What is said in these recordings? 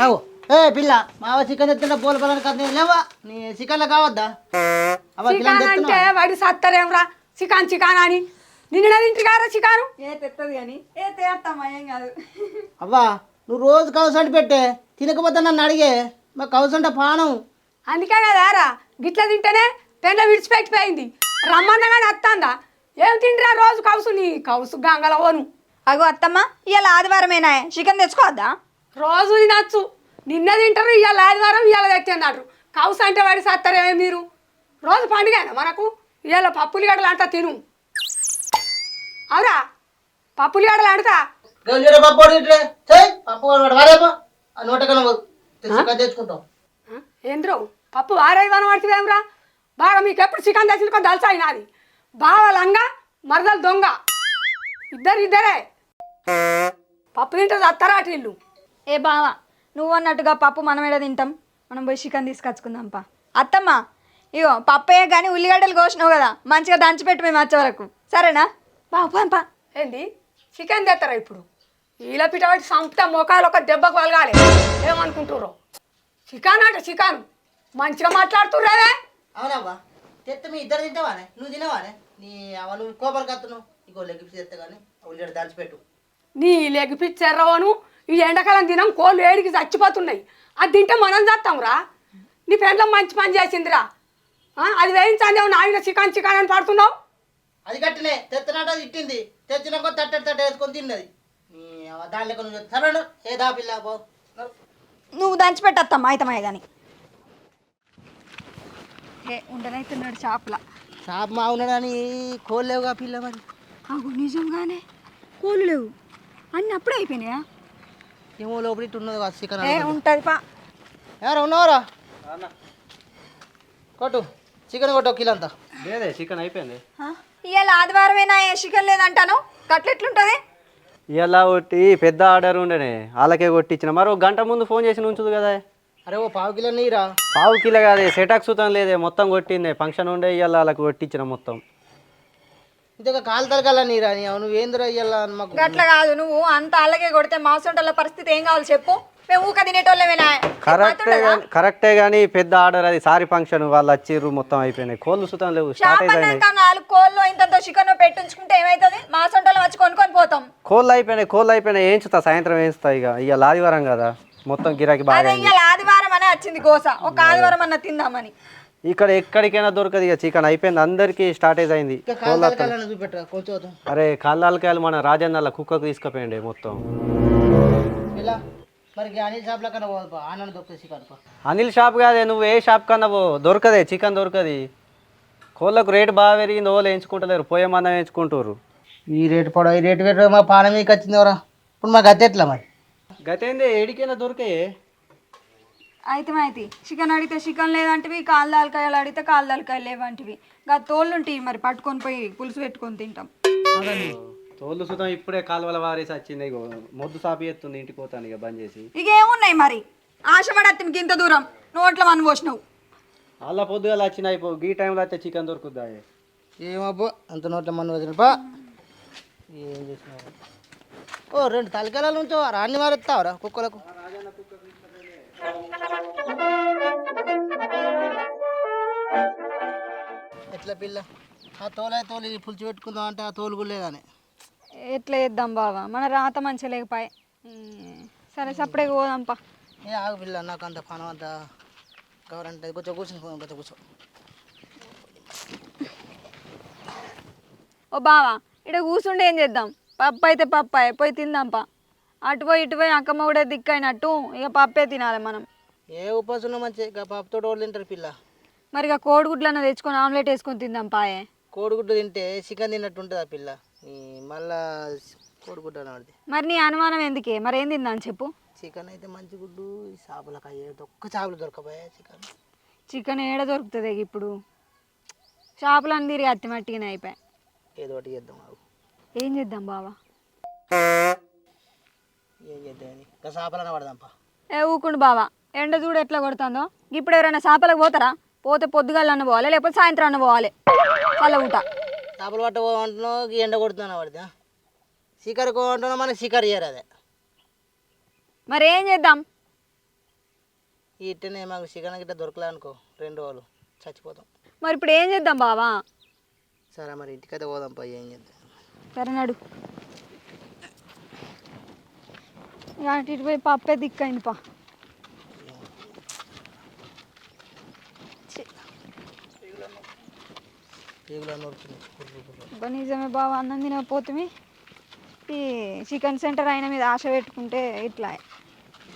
అవు ఏ పిల్ల మావ చికెన్ ఎత్తుంటే బోల్ బలని కథ లేవా నీ చికెన్లో కావద్దా చికాన్ అంటే వాడి సత్తరేమ్రా చికాన్ చికాన్ అని నిన్న తింటి కారా చికాను ఏ తెత్తది కానీ ఏ తేస్తామా ఏం కాదు. అవ్వా నువ్వు రోజు కౌసండి పెట్టే తినకపోతే నన్ను అడిగే మా కౌసంట పానం. అందుకే కదారా గిట్ల తింటేనే పెండ్ల విడిచిపెట్టిపోయింది రమ్మన్నా కానీ వస్తుందా ఏం తిండిరా రోజు కౌసు నీ కౌసు గంగల ఓను అగో అత్తమ్మ ఇవాళ ఆదివారమేనా చికెన్ తెచ్చుకోవద్దా? రోజు తినచ్చు నిన్న తింటారు ఇవాళ ఆదివారం ఇవాళ తెచ్చన్నారు కౌసు అంటే వాడి సత్తరేమే మీరు రోజు పండుగనా మనకు ఇవాళ పప్పులు గడలు అంటా తిను అవురా పప్పులు గడలు అంటా పప్పు పప్పు వాడేపా నూటకన్నా తెచ్చుకుంటాం. ఏంద్రో పప్పు వారేదానం పడుతుందేమ్రా బాగా మీకు ఎప్పుడు చికెన్ తెచ్చిన కొంత దలసాయి నాది బావ లంగా మరదలు దొంగ ఇద్దరే పప్పు తింటుంది అత్తరాటి ఇల్లు. ఏ బావా నువ్వు అన్నట్టుగా పప్పు మనం ఎడ తింటాం, మనం పోయి చికెన్ తీసుకొచ్చుకుందాంపా. అత్తమ్మ ఇగో పప్పే కానీ ఉల్లిగడ్డలు కోసినావు కదా మంచిగా దంచిపెట్టు మేము వచ్చే వరకు సరేనా? బావ పంపా. ఏంది చికెన్ తెస్తారా ఇప్పుడు ఇలా పిటబట్టి సంపుతా మొఖాలు ఒక దెబ్బకు వలగాలి ఏమనుకుంటుర్రో చికెన్ అంటే చికెన్ మంచిగా మాట్లాడుతుర్రే. అవునవ్వా తెత్త మీ ఇద్దరు తింటావానే నువ్వు తినవానే నీ అవ నువ్వు కోపలు కత్తున్నావు ఇంకో లెగ్గిపి తెస్తా కానీ ఉల్లిగడ్డ దాచిపెట్టు. నీ లెగిపిచ్చారవను ఈ ఎండాకాలం తినం కోళ్ళు ఏడికి చచ్చిపోతున్నాయి అది తింటే మనం చేస్తాంరా నీ పెండ్లం మంచి పని చేసిందిరా అది వేయించండి నాయన చికెన్ చికెన్ అని పడుతున్నావు. అది కట్టినే తెత్తనాట తిట్టింది తెచ్చినాక తట్ట వేసుకొని తిన్నది నీ దాని లెక్క నువ్వు సరే ఏదా పిల్ల పో నువ్వు దంచిపెట్టత్తమ్మ అయితమాయ కానీ ఏ ఉండనైతున్నాడు షాప్లా. షాప్ మా ఉన్నాడని కోళ్ళు లేవుగా పిల్ల మరి. అవు నిజంగానే కోళ్ళు లేవు అన్నీ అప్పుడే అయిపోయినాయా? ఏమో లోపలి ఉన్నది కదా చికెన్ ఏ ఉంటుంది పా. ఎవరు ఉన్నావరా కొట్టు చికెన్ కొట్టు కిలో అంతా. లేదే చికెన్ అయిపోయింది. ఇవాళ ఆదివారమేనా చికెన్ లేదంటాను కట్లెట్లుంటుంది? ఇలా కొట్టి పెద్ద ఆర్డర్ ఉండేనే వాళ్ళకే కొట్టించిన మరి ఒక గంట ముందు ఫోన్ చేసి ఉంచుదు కదా. అరే ఓ పావు కిలో నీరా. పావు కిలో కాదే సెటాక్ సుతం లేదే మొత్తం కొట్టిందే ఫంక్షన్ ఉండే ఇవాళ వాళ్ళకి కొట్టించిన మొత్తం. ఇంతగా కాలు తరగల నీరా నువ్వు ఏందిరా ఇయ్యాల మాకు. గట్ల కాదు నువ్వు అంత అలాగే కొడితే మాసంటోళ్ళ పరిస్థితి ఏం కావాలి చెప్పు? మేము ఊక తినేటోళ్ళమేనా? కరెక్టే కానీ పెద్ద ఆర్డర్ అది సారీ ఫంక్షన్ వాళ్ళు వచ్చిర్రు మొత్తం అయిపోయినాయి కోళ్ళు సుతం లేవు స్టార్ట్ అయిపోయినాయి. 4 కోళ్ళు ఇంత చికెన్ పెట్టించుకుంటే ఏమవుతుంది? మాసంటోళ్ళం వచ్చి కొనుక్కొని పోతాం. కోళ్ళు అయిపోయినాయి వేయించుతా సాయంత్రం వేయించుతా ఇక ఇవాళ ఆదివారం కదా మొత్తం గిరాకీ బాగా. ఇవాళ ఆదివారం అనే వచ్చింది గోస ఒక ఆదివారం అన్న తిందామని. ఇక్కడ ఎక్కడికైనా దొరకదు ఇక చికెన్ అయిపోయింది అందరికి స్టార్టేజ్ అయింది. అరే కాళ్ళకాయలు మన రాజన్నల కుక్కకు తీసుకుపోయండి మొత్తం. అనిల్ షాప్ కాదే నువ్వు ఏ షాప్ కన్నా పో దొరకదే చికెన్ దొరకది. కోళ్ళకు రేటు బాగా పెరిగింది ఓళ్ళు వేయించుకుంటలేరు పోయే మందం వేయించుకుంటారు. ఈ రేటు పడ ఈ రేటు పెట్టు మా పానం మీకు వచ్చింది ఎవరా ఇప్పుడు మా గతి ఎట్లా మరి? గతేంది ఏడికైనా దొరికాయి. అయితే చికెన్ అడిగితే చికెన్ లేదంటివి, కాలు దాలకాయలు అడిగితే కాలు దాలకాయలు లేవంటివి. ఇంకా తోళ్ళు ఉంటాయి మరి పట్టుకొని పోయి పులుసు పెట్టుకొని తింటాం. తోళ్ళు సుతం ఇప్పుడే కాలువల వారేసి వచ్చింది ఇగో మొద్దు సాపి ఎత్తుంది ఇంటికి పోతాను ఇక బంద్ చేసి. ఇక ఏమున్నాయి మరి ఆశపడత్తికి ఇంత దూరం నోట్ల మన పోసినావు. అలా పొద్దుగాల వచ్చిన అయిపో ఈ టైంలో అయితే చికెన్ దొరుకుద్దా? ఏమబ్బో అంత నోట్ల మన వచ్చినప్పా ఏం చేసినావు? ఓ 2 తలకాయల నుంచో రాన్ని మారెత్తావరా కుక్కలకు. ఎట్లా పిల్ల ఆ తోలు పులిచి పెట్టుకుందాం అంటే ఆ తోలు కూడా లేదని. ఎట్లా చేద్దాం బావా మన రాత మంచిగా లేకపోయే. సరే సప్పుడే పోదాంపా. ఏ ఆగు పిల్ల నాకు అంత పనం అంత కావాలంటే కొంచెం కూర్చో. ఓ బావా ఇక్కడ కూర్చుంటే ఏం చేద్దాం? పప్పు అయితే పప్పాయ పోయి తిందాంపా. అటు పోయి ఇటు పోయి అక్కమ్మ కూడా దిక్కైనట్టు ఇక పప్పే తినాలి మనం. ఏ ఉపాసం మంచిగా పప్పుతో వాళ్ళు తింటారు పిల్ల. మరి ఇక కోడిగుడ్లన్న తెచ్చుకొని ఆమ్లెట్ వేసుకొని తిందాం పాయే. కోడిగుడ్డు తింటే చికెన్ తిన్నట్టు ఉంటుంది ఆ పిల్ల మళ్ళా కోడిగుడ్డు అని. మరి నీ అనుమానం ఎందుకే? మరి ఏం తిందాం చెప్పు? చికెన్ అయితే మంచి గుడ్డు చేపలకు అయ్యేది ఒక్క చేపలు దొరకపోయా చికెన్ ఏడ దొరుకుతుంది ఇప్పుడు? చేపలు అన్ని తిరిగి అత్తి మట్టిగానే అయిపోయాయి. ఏదో ఒకటి చేద్దాం. ఏం చేద్దాం బావా? ఏం చేద్దాం ఇంకా చేపలన్నా పడదాంపా. ఊకుండు బావా ఎండ చూడు ఎట్లా కొడుతుందో. ఇప్పుడు ఎవరైనా చేపలకు పోతారా? పోతే పొద్దుగాల అన్న పోవాలి లేకపోతే సాయంత్రం అన్న పోవాలి. వాళ్ళ ఊట చేపలు పట్టబోంటున్నావు ఎండ కొడుతున్నా పడితే షికారు కోంటున్నావు మనకి షికారు చేయరు అదే. మరి ఏం చేద్దాం? ఇట్టనే మాకు చికెన్ గిట్ట దొరకలే అనుకో 2 రోజులు చచ్చిపోతాం. మరి ఇప్పుడు ఏం చేద్దాం బావా? సరే మరి ఇంటికైతే పోదాం పై ఏం చేద్దాం. సరే నడు. అటు ఇటు పోయి పప్పే దిక్కైంది పా. నిజమే బావ, అన్నం తినకపోతే ఈ చికెన్ సెంటర్ అయిన మీద ఆశ పెట్టుకుంటే ఇట్లా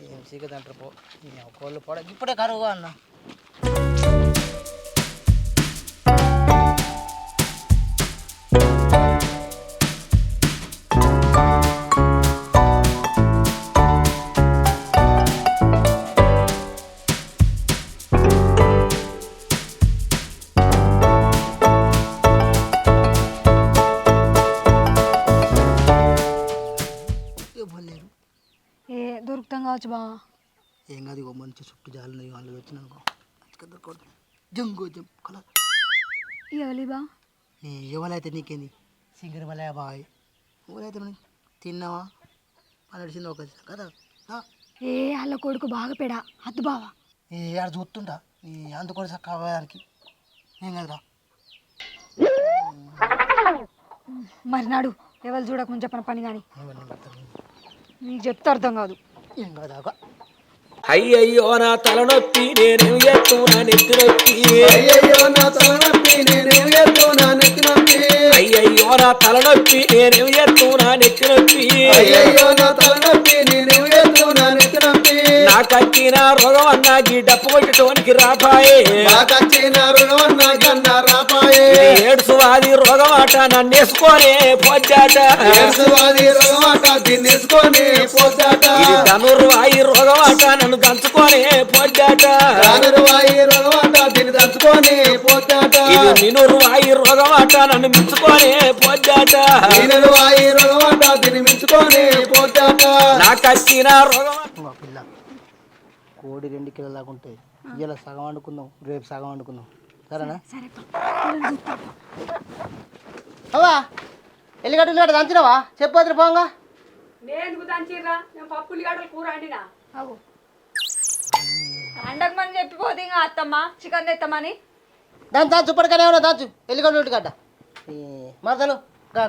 ఏం చికెన్ అంటారు పో. కోళ్ళు పోడ ఇప్పుడే కరువుగా అన్న. దొరుకుతాం కావచ్చు బావ. ఏం కాదు, ఇగో మంచి చుట్టూ జాలు వాళ్ళు వచ్చినానుకో దొరకదు. జంగు జంప్ కలర్ ఇవ్వాలి బా. నీ ఎవరైతే నీకేంది సింగర్ వలే బాయ్. ఎవరైతే తిన్నావా అని అడిచింది ఒక కదా. వాళ్ళ కొడుకు బాగా పెడా అద్దు బావా. ఆడ చూస్తుంటా అందుకొని కావడానికి ఏం కదరా. మరి నాడు ఎవరు చూడకుండా చెప్పిన పని కానీ నీకు చెప్తే అర్థం కాదు. ఏం కాదాగా. అయ్యయ్యో నా తలనొప్పి నేనేం చేస్తున్నా నెత్తి నొప్పి. అయ్యయ్యో నా తలనొప్పి నేనేం చేస్తున్నా నెత్తి నొప్పి. అయ్యయ్యో నా తలనొప్పి నేనేం చేస్తున్నా నెత్తి నొప్పి. అయ్యయ్యో నా తలనొప్పి నేనేం చేస్తున్నా నెత్తి నొప్పి. నాకచ్చిన రోగం అన్నా డప్పు కొట్టడానికి రాపాయే. నాకచ్చిన రోగం అన్నా గన్నా రాపాయే. ఏడుసువాది రోగం ఆట నన్నేసుకొని పోద్దాట. ఏడుసువాది రోగం ఆట దీన్నేసుకొని పోద్దాట. ధనుర్వాయి రోగం ఆట నన్ను దంచుకొని పోద్దాట. ధనుర్వాయి రోగం ఆట దీన్ని దంచుకొని పోద్దాట. నినుర్వాయి రోగం ఆట నన్ను మించుకొని పోద్దాట. నినుర్వాయి రోగం ఆట దీన్ని మించుకొని పోద్దాట. నాకచ్చిన రోగం పిల్ల కోడి 2 కిలోల దాకా ఉంటాయి. ఇలా సగం వండుకుందాం, రేపు సగం వండుకుందాం. సరేనా? అవా ఎల్లిగడ్డ దంచినవా చెప్పొద్దు పోంగా. నేను దంచిర్రా, నేను పప్పు ఉల్లిగడ్డలు కూర వండినా. అవు అండకు మనం చెప్పిపోతే ఇంకా అత్తమ్మ చికెన్ తెస్తామని. దాని దాచు ఇప్పటికనే ఏమన్నా దాచు ఎల్లిగడ్డ ఉల్లిగడ్డ మరదలు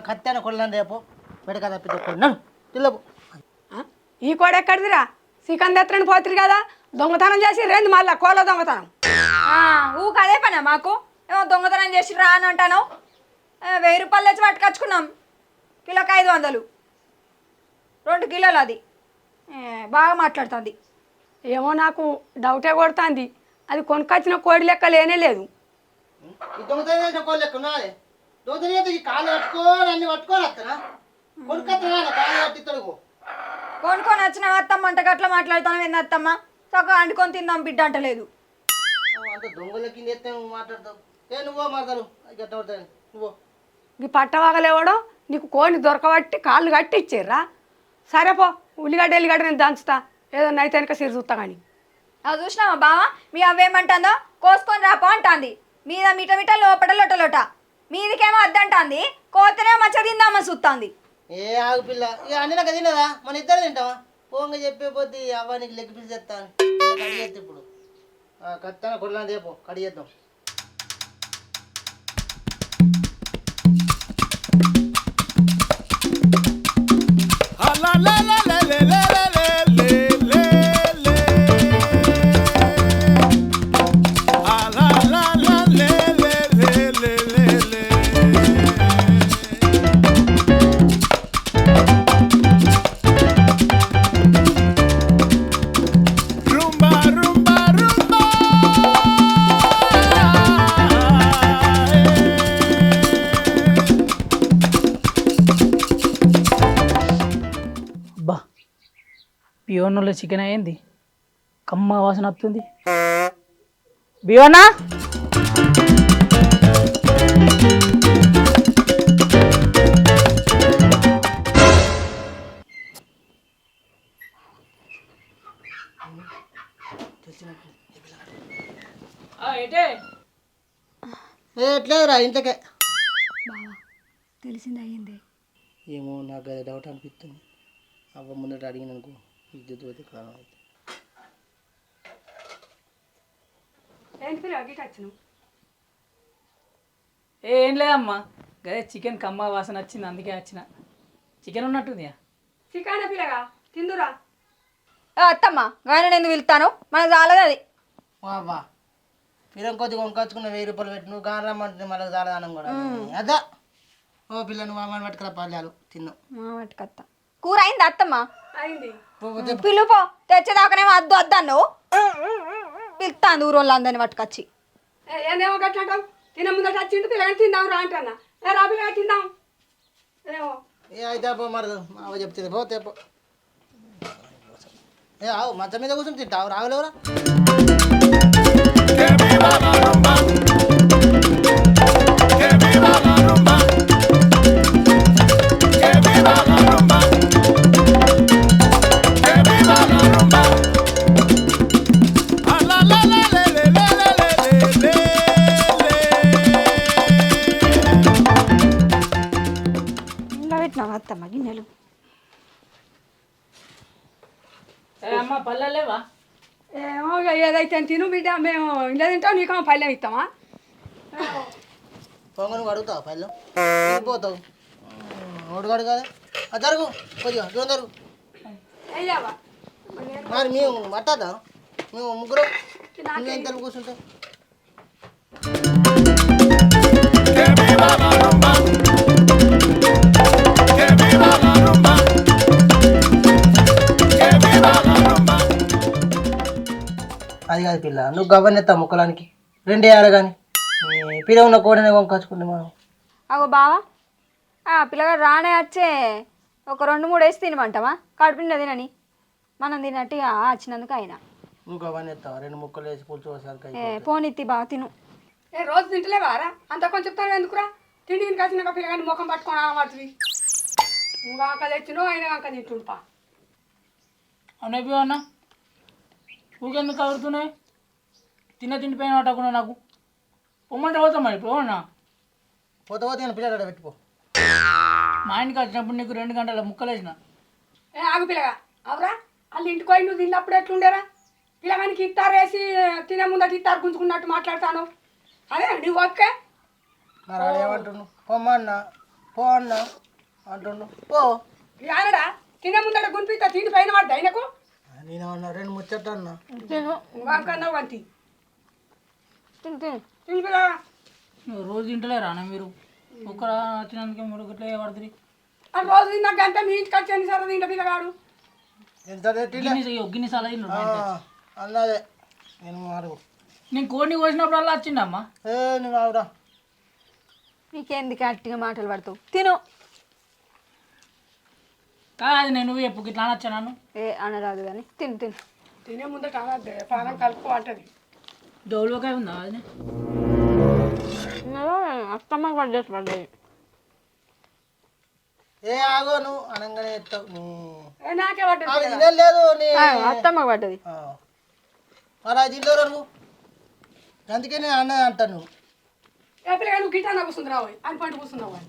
కత్తాన కొడలని రేపు మెడక తప్పిద్దాను తిల్లపు. ఈ కోడ ఎక్కడిదిరా? చికెన్ తెత్తని పోతురు కదా, దొంగతనం చేసి రేంది మళ్ళా కోళ్ళ దొంగతనం. ఊకు అదే పనా మాకు? ఏమో దొంగతనం చేసి రా అని అంటాను. 1000 రూపాయలు తెచ్చి పట్టుకొచ్చుకున్నాం. కిలోకి 500, 2 కిలోలు. అది బాగా మాట్లాడుతుంది. ఏమో నాకు డౌటే కొడుతుంది. అది కొనుకొచ్చిన కోడి లెక్క లేనే లేదు. దొంగతనం చేసిన కోళ్ళు లెక్క ఉన్నది. దొంగతనం ఈ కాళ్ళు పట్టుకొని అన్ని పట్టుకొని వస్తానా కొనుక్కొస్తున్నా కాళ్ళు పట్టిస్తాడు. కొనుక్కొని వచ్చిన అత్తమ్మ అంట గట్లా మాట్లాడుతాను. ఏంది అత్తమ్మ చక్కగా అంటుకొని తిందాం బిడ్డ అంటలేదు. అంత దొంగల కింద ఎత్తే నువ్వు మాట్లాడతావు. నువ్వో మరదలు గట్ట పడతాను నువ్వు. ఈ పట్టవాగలేవడో నీకు కోడిని దొరకబట్టి కాళ్ళు కట్టి ఇచ్చారా. సరే పో, ఉల్లిగడ్డ ఎల్లిగడ్డ నేను దంచుతా. ఏదో నైతే వెనక సిరి చూస్తా కానీ. అది చూసినావా బావ, మీ అవ్వేమంటుందో కోసుకొని రాపో అంటుంది. మీద మిట మిట లోపట లొట లొట, మీదికేమో అద్దంటుంది. కోతనే మచ్చ తిందామా చూస్తుంది. ఆగు పిల్ల ఇక అన్ని నాకు తినదా, మన ఇద్దరు తింటావా? పోంగ చెప్పే పోతే అవ్వ నీకు లెగ్ పీస్ తెస్తాను కడి చేస్తా. ఇప్పుడు ఖచ్చితంగా కొడలని రేపు కడి చేద్దాం. బియోన్లో చికెన్ అయ్యింది, కమ్మ వాసన వస్తుంది. బియోనా ఎట్లేదురా ఇంతకే. బావా తెలిసింది అయ్యింది. ఏమో నాకు అది డౌట్ అనిపిస్తుంది. అవ్వ ముందట అడిగిన అనుకో ఇద్దరు పోతే కాలం అయితే. ఏంటి పిల్ల గిట్ వచ్చిన ఏం లేదమ్మా గదే చికెన్ కమ్మ వాసన వచ్చింది అందుకే వచ్చిన చికెన్ ఉన్నట్టుంది చికెన్ పిల్లగా తిందురా అత్తమ్మ ఆయన నేను పిలుతాను మనకు చాలదు అది వా పిల్లం కొద్దిగా వంకొచ్చుకున్న 1000 రూపాయలు పెట్టి నువ్వు కానరమ్మంటే మళ్ళీ చాలదానం కూడా అదా ఓ పిల్ల నువ్వు అమ్మని పట్టుకురా పల్లెలు తిన్నావు మామటికత్త కూర అయింది అత్తమ్మ అయింది పిలుపో తెచ్చేదాకానేమో అద్దు అద్దాను పిలుతాను ఊరోళ్ళు అందరిని పట్టుకొచ్చి ఏందేమో గట్లంటావు తిన ముందట వచ్చిండు పిల్లగాని తిందాం రా అంటన్నా రా పిల్లగా తిందాం ఏమో ఏ అయితే పో మరి మా అవ్వ చెప్తుంది పో తెపో ఏ ఆవు మంచం మీద కూర్చొని తింటావు రాగలేవురా ఇంట్లో పెట్టినావు అత్తమ్మ గిన్నెలు అమ్మ పల్లె లేవా ఏమో ఇక ఏదైతే తిను బిడ్డ మేము ఇంట్లో తింటాం నీకేమో పల్లెం ఇస్తామా పొంగ నువ్వు అడుగుతావు పల్లెం వెళ్ళిపోతావు ఓడుగాడు కదా అది జరుగు కొద్దిగా దూరం జరుగు అయ్యావా మరి మేము మట్టదా మేము ముగ్గురు నువ్వేం తెలుగు కూర్చుంటావు అది కాదు పిల్ల నువ్వు గవ్వనెత్తా ముక్కలానికి 2 వేయాలి కానీ పిల్ల ఉన్న కోడనే వంకొచ్చుకుంటే మనం అగో బావా పిల్లగాడు రానే వచ్చే ఒక 2-3 వేసి తినమంటావా కడుపుండే తినని మనం తిన్నట్టు వచ్చినందుకు అయినా నువ్వు గవ్వనెత్తావు 2 ముక్కలు వేసి పులుసు ఒకసారి పోనెత్తి బావ తిను ఏ రోజు తింటలేవారా అంత కొంచెం చెప్తాను ఎందుకురా తిండి వచ్చినాక పిల్లగాని ముఖం పట్టుకొని ఆడుతుంది నువ్వు కాక తెచ్చినావు అయినా కాక తింటుంపా అవునా అన్న ఊకెందుకు కలుగుతున్నాయి తిండి పైన పట్టకుండా నాకు పొమ్మంటే పోతాం మరి పోవన్నా పోతే పోతే నేను పిల్లలు పెట్టుకో మా ఇంటికి వచ్చినప్పుడు నీకు 2 గంటల ముక్కలు వేసిన ఏ ఆగు పిల్లగా అవురా వాళ్ళు ఇంటికి పోయి నువ్వు తిన్నప్పుడు ఎట్లుండేరా పిల్లగానికి ఇత్తారేసి తినే ముందట ఇత్తారు గుంజుకున్నట్టు మాట్లాడతాను అదే నువ్వు ఓకే మరి వాడు ఏమంటున్నావు పొమ్మన్నా పో అన్నా అంటుండు పో ఆనడా తినే ముందట గుంపిస్తా తిండి పైన వాడు అయినకు నేనేమన్నా 2 ముచ్చట అన్నా నువ్వు వంతి తిను తిను తిని పిల్లగా నువ్వు రోజు తింటలేరా అన్న మీరు ఒక్కర వచ్చినందుకే 3 గట్లే పడుతుంది ఆ రోజు తిన్నాక అంతా మీ ఇంటికి వచ్చి సరే తింట పిల్లగాడు ఎంత గిన్నిసార్లు తిన్నాడు అన్నదే నేను అడుగు నేను కోడిని కోసినప్పుడల్లా వచ్చిండమ్మా ఏ నువ్వు ఆవురా నీకెందుకు గట్టిగా మాటలు పడతావు తిను కాదు నేను నువ్వు ఎప్పుడు ఇట్లా అనొచ్చా నన్ను అనరాదు కానీ తిను తిను తినే ముందట అనద్దే పానం కలుపు అంటది డోలుకాయ ఉందా అది అత్తమ్మకి పడ్డది ఏ ఆగో నువ్వు అనగానే ఎత్తావు నాకే పడ్డది అది తినలేదు నీ అత్తమ్మకి పడ్డది మరి అది తింటారు నువ్వు అందుకే నేను అన్నది అంటాను నువ్వు ఏ పిల్లగా నువ్వు గిటానా కూర్చుందిరావు అని పంట కూర్చున్నావు అని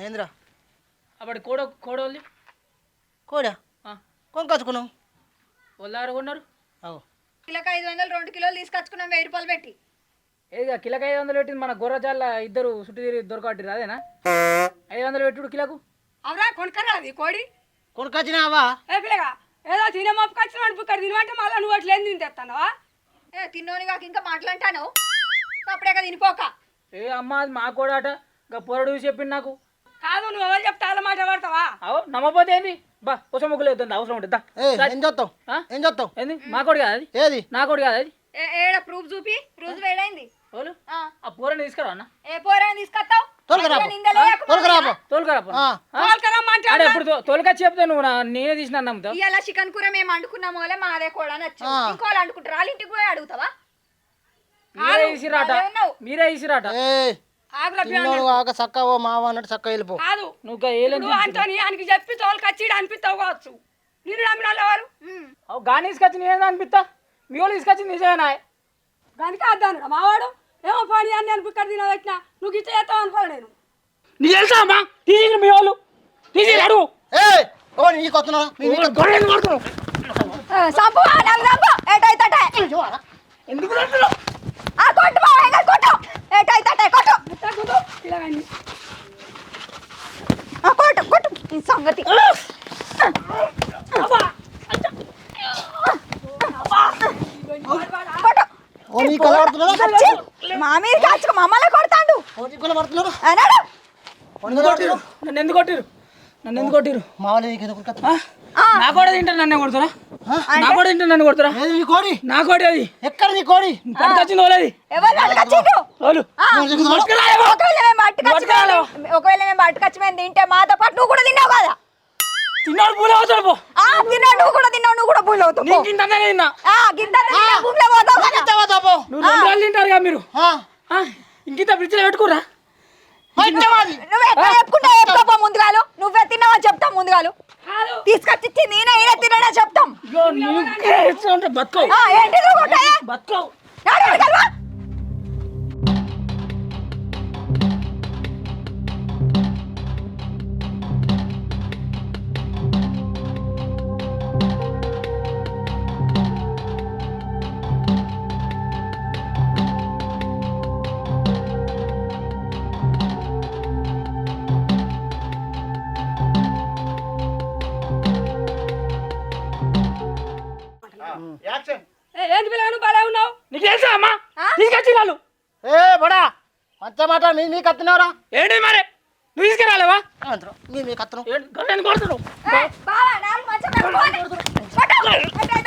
ఏంద్రా అప్పటి కోడోళ్ళు కోడా కొనుకొచ్చుకున్నావు వాళ్ళు కొన్నారు అవు కిలోకి 500 2 కిలోలు తీసుకొచ్చుకున్నాం 1000 రూపాయలు పెట్టి ఏదిగా కిలోకి 500 పెట్టింది మన గొర్రెజాల ఇద్దరు చుట్టూ తిరిగి దొరకబట్టిరు అదేనా 500 పెట్టుడు కిలోకు అవురా కొనుక్కరా అది కోడి కొనుకొచ్చినావా ఏ పిల్లగా ఏదో తినే మొప్పుకొచ్చిన అనిపిస్తారు తినమంటే మళ్ళీ నువ్వు అట్లా ఏం తింటేస్తానవా తిన్నోని కాక ఇంకా మాట్లాంటాను అప్పుడే కదా తినిపోక ఏ అమ్మ అది మా కోడాట ఇంకా పొరడు చెప్పింది నాకు కాదు నువ్వు ఎవరు చెప్తా అలా మాట పడతావా అవు నమ్మపోతే ఏంది బా పుస ముగ్గులు అవుతుంది అవసరం ఉంటుంది ఏం చూస్తావు ఏం చూస్తావు ఏంది మా కోడి కాదు అది ఏది నా కోడి కాదు అది ఏడ ప్రూఫ్ చూపి రోజు వేడైంది వాళ్ళు ఆ పూరని తీసుకురా అన్న ఏ పోరాని తీసుకొస్తావు తోలుకరా అంటే ఇప్పుడు తోలుకొచ్చి చెప్తా నువ్వు నేనే తీసిన నమ్ముతావు ఇలా చికెన్ కూర మేము వండుకున్నాము వాళ్ళే మాదే కూడా నచ్చు ఇంకోళ్ళు వండుకుంటారు వాళ్ళ ఇంటికి పోయి అడుగుతావా మీరే ఇసిరాట భలే ఉన్నావు. మీరే ఇసిరాట ఏ ఆగురా తిన్నాడు ఆక చక్క ఓ మావ అన్నట్టు చక్క వెళ్ళిపో. కాదు నువ్వు ఏలేని ఇప్పుడు అంటోని ఆయనకి చెప్పి తోలుకొచ్చి అనిపిస్తావు కావచ్చు. నేను నమ్మిన వాళ్ళు ఎవరు గాని తీసుకొచ్చి నేనేదో అనిపిస్తా మీ వాళ్ళు తీసుకొచ్చి నిజమేనా దానికి అద్దాను మావాడు ఏమో పని అని అనిపిక్కడ తిన పెట్టినా నువ్వు ఇట్లా చేస్తావు అనుకో నేను నీ తెలుసా అమ్మా తీసి మీ వాళ్ళు తీసి అడుగు ఏ ఓ నీకు వస్తున్నారా గొర్రెలు కొడుతున్నావు సంపు నన్ను సంపు ఏటైతే ఎందుకు కొడుతున్నావు? ఆ కొట్టు బావ ఇంకా కొట్టు ఏటైతే కొట్టు ఇలాగండి ఆ కొట్టు కొట్టు ఈ సంగతి కొట్టు ఓ నీ కల పడుతున్నారా వచ్చి మా మీద కాచుకు మమ్మల్ని కొడతాండు ఓ నీ కల పడుతున్నారా అన్నాడు నన్ను ఎందుకు కొట్టిరు నన్ను ఎందుకు కొట్టిరు మావలే నీకు ఎందుకు కత్తి? నా కూడా తింటారు నన్నే కొడుతురా నా కూడా తింటారు నన్ను కొడుతురా ఏది నీ కోడి నా కోటి అది ఎక్కడ నీ కోడి పట్టుకొచ్చింది వాళ్ళది ఎవరు పట్టుకొచ్చిండు వాళ్ళు ఒకవేళ మేము పట్టుకొచ్చి మేము తింటే మాతో పాటు నువ్వు కూడా తిన్నావు కదా తిన్నాడు పూలే అవుతాడు పో తిన్నావు నువ్వు కూడా తిన్నావు నువ్వు కూడా పూలు అవుతావు నీకు ఇంత తిన్నా గింత భూమిలో పోతావు కదా నువ్వు 2 రోజులు తింటారు కదా మీరు ఇంకింత ఫ్రిడ్జ్లో పెట్టుకోరా నువ్వు ఎక్కడ చెప్పుకుంటావు చెప్పుకోపో ముందుగాలు నువ్వే తిన్నావని చెప్తాం ముందుగాలు తీసుకొచ్చి ఇచ్చి నేనే ఈయన తినడా చెప్తాం బతుకవు ఏంటి నువ్వు కొట్టాయా? బతుకవు నాడు ముందుగాలు. ఏంటి పిల్లలు బాగా ఉన్నావు నీకు తెలుసా అమ్మా తీసుకొచ్చి వాళ్ళు ఏ బడా మంచి మాట మీ కత్తినవరా ఏంటి మరి నువ్వు తీసుకురాలేవా మీ కత్తను గొర్రెని కొడుతున్నావు బావా నాలుగు మంచిగా పెట్టుకోవాలి. కొట్టు.